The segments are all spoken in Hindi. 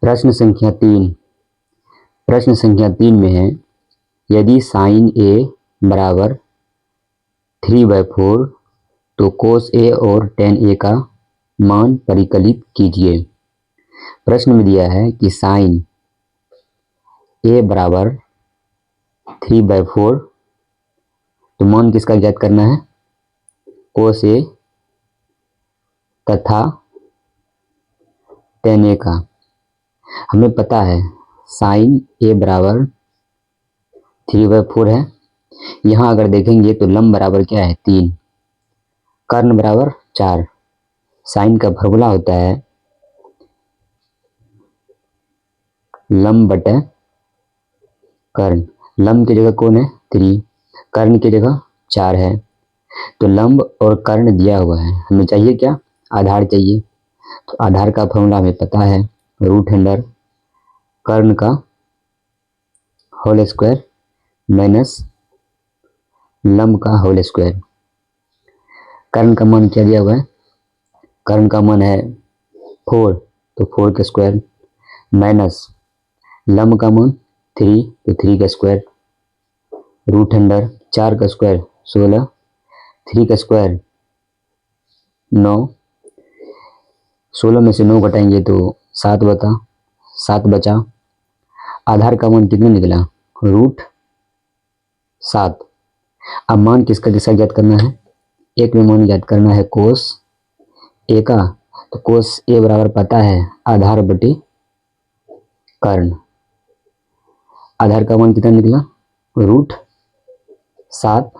प्रश्न संख्या 3। प्रश्न संख्या 3 में है, यदि साइन ए बराबर 3/4 तो कोस ए और टेन ए का मान परिकलित कीजिए। प्रश्न में दिया है कि साइन ए बराबर 3/4 तो मान किसका ज्ञात करना है? कोस ए तथा टेन ए का। हमें पता है साइन ए बराबर 3/4 है। यहाँ अगर देखेंगे तो लंब बराबर क्या है? 3, कर्ण बराबर 4। साइन का फॉर्मूला होता है लंब बटे कर्ण। लंब की जगह कौन है? 3, कर्ण की जगह 4 है। तो लंब और कर्ण दिया हुआ है, हमें चाहिए क्या? आधार चाहिए। तो आधार का फॉर्मूला हमें पता है √अंडर कर्ण का होल स्क्वायर माइनस लंब का होल स्क्वायर। कर्ण का मान क्या दिया हुआ है? कर्ण का मान है 4, तो 4 का स्क्वायर माइनस लंब का मान 3, तो 3 का स्क्वायर √अंडर 4 का स्क्वायर 16, 3 का स्क्वायर 9, 16 में से 9 घटाएंगे तो 7 बचा। आधार का मान कितना निकला? √7। अब मान किसका किसका ज्ञात करना है? एक में मान ज्ञात करना है कोस ए का, तो कोस ए बराबर पता है आधार बटे कर्ण। आधार का मान कितना निकला? √7।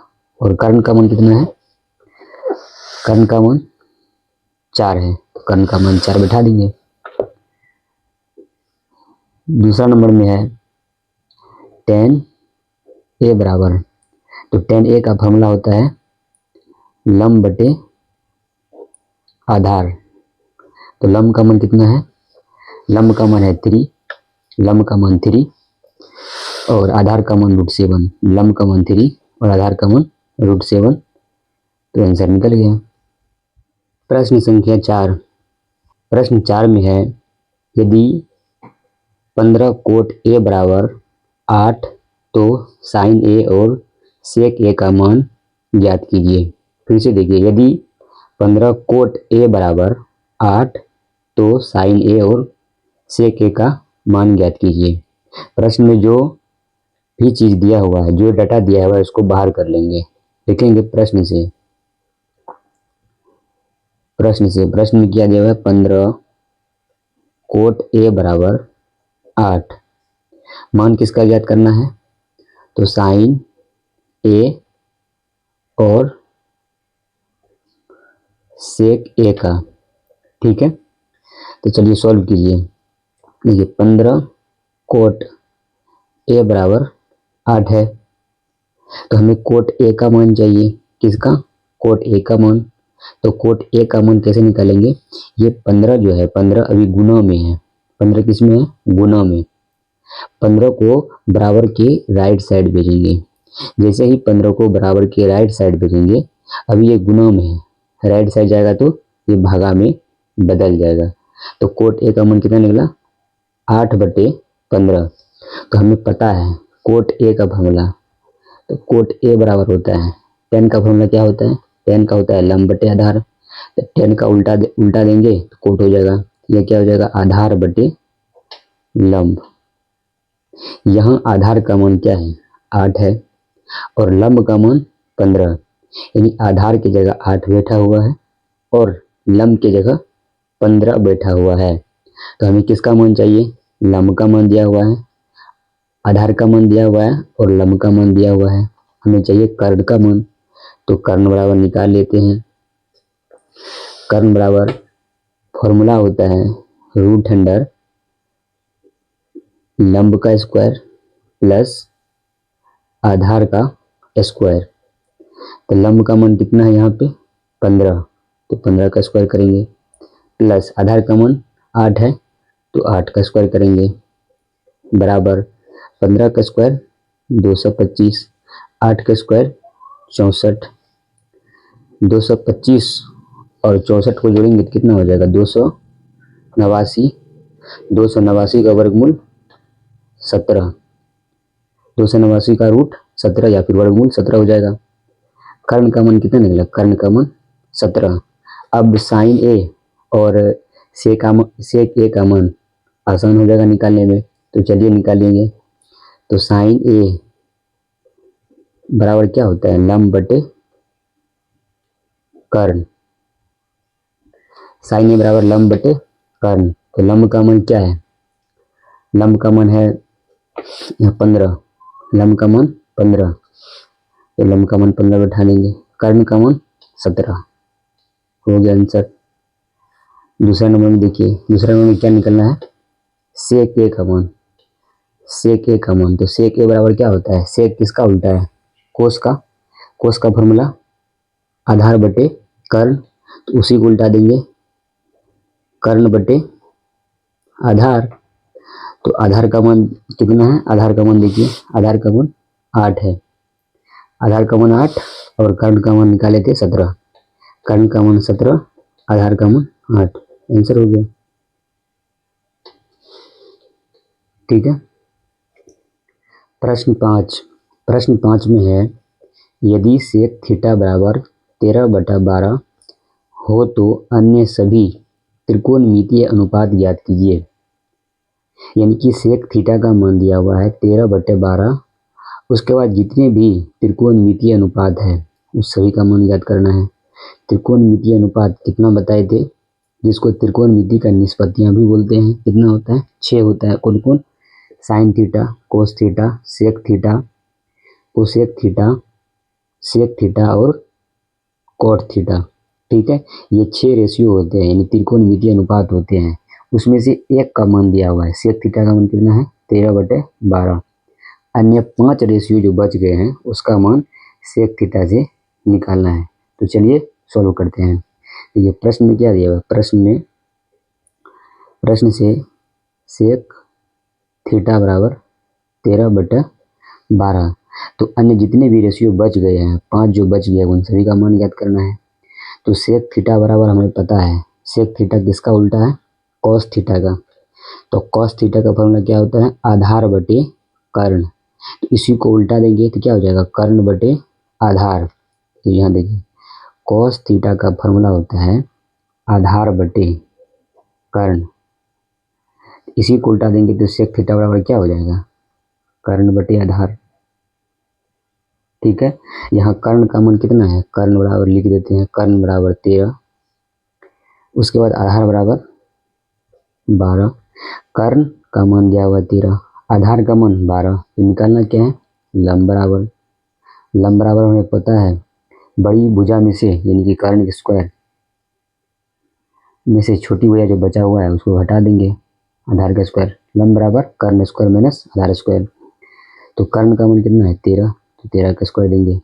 और कर्ण का मान कितना है? कर्ण का मान 4 है, तो कर्ण का मान 4 बैठा देंगे। दूसरा नंबर में है टेन ए बराबर, तो टेन ए का फॉर्मूला होता है लंब बटे आधार। तो लंब का मान कितना है? लंब का मान है 3, लंब का मान 3 और आधार का मान √7। लंब का मान 3 और आधार का मान √7, तो आंसर निकल गया। प्रश्न संख्या 4। प्रश्न 4 में है, यदि 15 कोट ए बराबर 8 तो साइन ए और सेक ए का मान ज्ञात कीजिए। फिर से देखिए, यदि 15 कोट ए बराबर 8 तो साइन ए और सेक ए का मान ज्ञात कीजिए। प्रश्न में जो भी चीज दिया हुआ है, जो डाटा दिया हुआ है, उसको बाहर कर लेंगे। देखेंगे प्रश्न में क्या दिया हुआ है? 15 कोट ए बराबर 8, मान किसका ज्ञात करना है? तो साइन ए और सेक ए का। ठीक है, तो चलिए सॉल्व कीजिए। देखिए 15 कोट ए बराबर 8 है, तो हमें कोट ए का मान चाहिए। किसका? कोट ए का मान। तो कोट ए का मान कैसे निकालेंगे? ये 15 जो है, 15 अभी गुना में है। 15 किस में है? गुना में। 15 को बराबर के राइट साइड भेजेंगे। जैसे ही 15 को बराबर के राइट साइड भेजेंगे, अभी ये गुना में है, राइट साइड जाएगा तो ये भागा में बदल जाएगा। तो कोट ए का मान कितना निकला? 8/15। तो हमें पता है कोट ए का फॉर्मूला, तो कोट ए बराबर होता है, टेन का फॉर्मूला क्या होता है? टेन का होता है लंब बटे आधार। तो टेन का उल्टा देंगे तो कोट हो जाएगा। यह क्या हो जाएगा? आधार बटे लंब। यहाँ आधार का मान क्या है? 8 है और लंब का मान 15, यानी आधार की जगह 8 बैठा हुआ है और लंब की जगह 15 बैठा हुआ है। तो हमें किसका मान चाहिए? लंब का मान दिया हुआ है, आधार का मान दिया हुआ है और लंब का मान दिया हुआ है। हमें चाहिए कर्ण का मान, तो कर्ण बराबर निकाल लेते हैं। कर्ण बराबर फॉर्मूला होता है √अंडर लंब का स्क्वायर प्लस आधार का स्क्वायर। तो लंब का मान कितना है यहाँ पे? 15, तो 15 का स्क्वायर करेंगे प्लस आधार का मान 8 है, तो 8 का स्क्वायर करेंगे बराबर 15 का स्क्वायर 225, 8 का स्क्वायर 64। 225 और 64 को जोड़ेंगे तो कितना हो जाएगा? 289। 289 का वर्गमूल 17, 289 का रूट 17 या फिर वर्गमूल 17 हो जाएगा। कर्ण का मान कितना निकला? कर्ण का मान 17। अब साइन ए और सेक ए का मान आसान हो जाएगा निकालने में, तो चलिए निकालेंगे। तो साइन ए बराबर क्या होता है? लंब बटे कर्ण। साइन ए बराबर लंब बटे कर्ण। तो लंब का मान क्या है? लंब का मान है 15, लंब का मान 15, तो लंब का मान 15 बैठा लेंगे। कर्ण का मान 17 हो गया आंसर। दूसरा नंबर में देखिए, दूसरा नंबर में क्या निकलना है? सेक ए का मान, सेक ए का मान। तो सेक ए बराबर क्या होता है? सेक किसका उल्टा है? कोस का। कोस का फॉर्मूला आधार बटे कर्ण, तो उसी को उल्टा देंगे, कर्ण बटे आधार। तो आधार का मान कितना है? आधार का मान देखिए, आधार का मान 8 है। आधार का मान 8 और कर्ण का मान निकाले थे 17। कर्ण का मान 17, आधार का मान 8, आंसर हो गया। ठीक है। प्रश्न 5, प्रश्न 5 में है यदि सेक थीटा बराबर 13/12 हो तो अन्य सभी त्रिकोणमितीय अनुपात ज्ञात कीजिए। यानी कि सेक थीटा का मान दिया हुआ है 13/12, उसके बाद जितने भी त्रिकोणमितीय अनुपात है उस सभी का मान ज्ञात करना है। त्रिकोणमितीय अनुपात कितना बताए थे? जिसको त्रिकोणमिति का निष्पत्तियां भी बोलते हैं। कितना होता है? 6 होता है। कौन कौन? Sine theta, cos theta, sec theta, cosec theta, sec theta और कॉट थीटा। ठीक है, ये 6 रेशियो होते हैं, यानी त्रिकोणमितीय अनुपात होते हैं। उसमें से एक का मान दिया हुआ है, सेक थीटा का मान कितना है? 13/12। अन्य 5 रेशियो जो बच गए हैं उसका मान सेक थीटा से निकालना है। तो चलिए सॉल्व करते हैं। तो ये प्रश्न में क्या दिया हुआ है? प्रश्न से सेक थीटा बराबर 13/12, तो अन्य जितने भी रेशियो बच गए हैं, 5 जो बच गए उन सभी का मान ज्ञात करना है। तो सेक थीटा बराबर हमें पता है, सेक थीटा किसका उल्टा है? कॉस थीटा का। तो कॉस थीटा का फॉर्मूला क्या होता है? आधार बटे कर्ण। तो इसी को उल्टा देंगे तो क्या हो जाएगा? कर्ण बटे आधार। तो यहाँ देखिए, कॉस थीटा का फॉर्मूला होता है आधार बटे कर्ण, इसी को उल्टा देंगे तो सेक थीटा बराबर क्या हो जाएगा? कर्ण बटे आधार। ठीक है, यहाँ कर्ण का मान कितना है? कर्ण बराबर लिख देते हैं, कर्ण बराबर 13, उसके बाद आधार बराबर 12। कर्ण का मान दिया हुआ 13, आधार का मान 12, तो निकालना क्या है? लंब बराबर। लंब बराबर हमें पता है बड़ी भुजा में से, यानी कि कर्ण के स्क्वायर में से छोटी भुजा जो बचा हुआ है उसको हटा देंगे, आधार का स्क्वायर। लंब बराबर कर्ण स्क्वायर माइनस आधार स्क्वायर। तो कर्ण का मान कितना है? 13, तो 13 का स्क्वायर देंगे।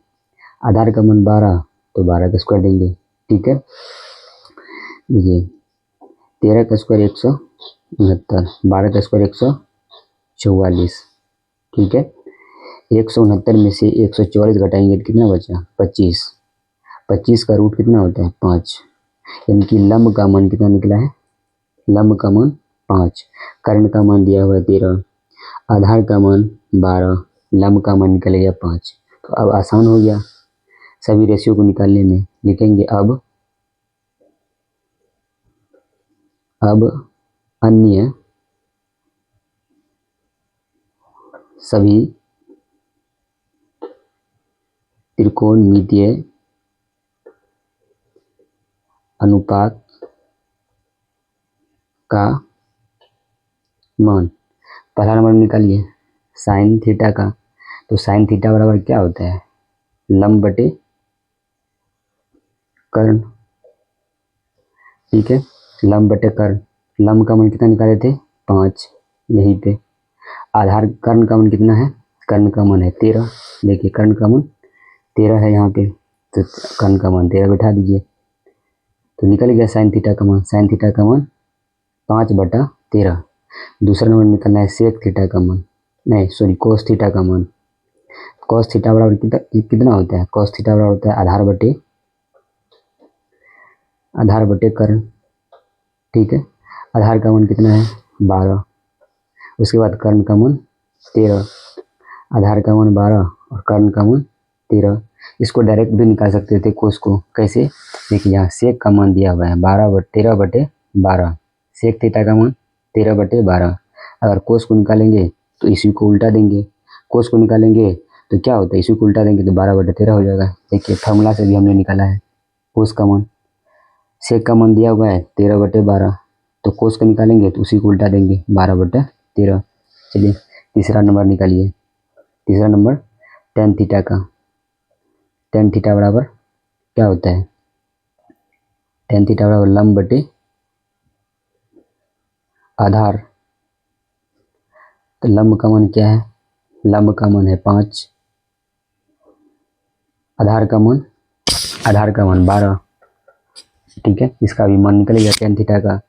आधार का मान 12, तो 12 का स्क्वायर देंगे। ठीक है, देखिए 13 का स्क्वायर 169, 12 का स्क्वायर 144। ठीक है, 169 में से 144 घटाएंगे तो कितना बचा? 25। 25 का रूट कितना होता है? 5। यानी कि लंब का मान कितना निकला है? लंब का मान 5। कर्ण का मान दिया हुआ है 13, आधार का मान 12, लंब का मान निकल गया 5। तो अब आसान हो गया सभी रेशियो को निकालने में। लिखेंगे अब अन्य सभी त्रिकोणमितीय अनुपात का मान। पहला नंबर निकालिए साइन थीटा का। तो साइन थीटा बराबर क्या होता है? लंब बटे कर्ण। ठीक है, लंब बटे कर्ण। लंब का मान कितना निकाले थे? 5, यहीं पे। आधार कर्ण का मान कितना है? कर्ण का मान है 13। देखिए कर्ण का मान 13 है यहाँ पे, तो कर्ण का मान 13 बैठा दीजिए, तो निकल गया साइन थीटा का मान। साइन थीटा का मान 5/13। दूसरा नंबर निकलना है सेक थीटा का मान, नहीं सॉरी कोस थीटा का मान। कोस थीटा बराबर कितना होता है? कोस थीटा बराबर होता है आधार बटे कर्ण। ठीक है, आधार का मान कितना है? 12। उसके बाद कर्ण का मान 13, आधार का मान 12 और कर्ण का मान 13। इसको डायरेक्ट भी निकाल सकते थे कोस को। कैसे? देखिए यहाँ सेक का मान दिया हुआ है 13/12। सेक थीटा का मान 13/12। अगर कोस को निकालेंगे तो इसी को उल्टा देंगे। कोस को निकालेंगे तो क्या होता है, इसी को उल्टा देंगे तो 12/13 हो जाएगा। देखिए फार्मूला से भी हमने निकाला है कोस का मान। सेक का मान दिया हुआ है 13/12, तो कोस को निकालेंगे तो उसी को उल्टा देंगे 12/13। चलिए तीसरा नंबर निकालिए। तीसरा नंबर टेन थीटा का। टेन थीटा बराबर क्या होता है? टेन थीटा बराबर लंब बटे आधार। तो लंब का मान क्या है? लंब का मान है 5, आधार का मान 12। ठीक है, इसका भी मान निकलेगा टेन थीटा का।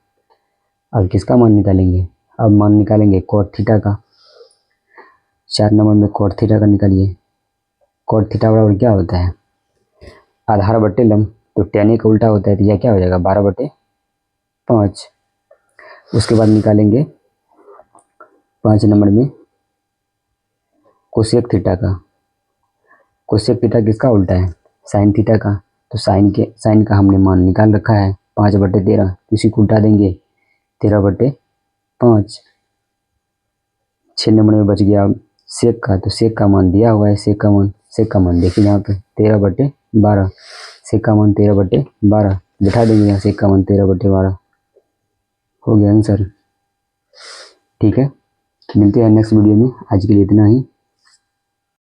अब किसका मान निकालेंगे? अब मान निकालेंगे कॉट थीटा का। 4 नंबर में कॉट थीटा का निकालिए। कॉट थीटा बराबर क्या होता है? आधार बटे लंब, तो टेन का उल्टा होता है, तो यह क्या हो जाएगा 12/5। उसके बाद निकालेंगे 5 नंबर में कोसेक थीटा का। कोसेक थीटा किसका उल्टा है? साइन थीटा का। तो साइन का हमने मान निकाल रखा है 5/13, इसी को उल्टा देंगे 13/5। 6 नंबर में बच गया सेक का। तो सेक का मान दिया हुआ है, सेक का मान देखिए यहाँ पे 13/12। सेक का मान 13/12 बैठा देंगे यहाँ, सेक का मान 13/12 हो गया आंसर। ठीक है, मिलते हैं नेक्स्ट वीडियो में। आज के लिए इतना ही।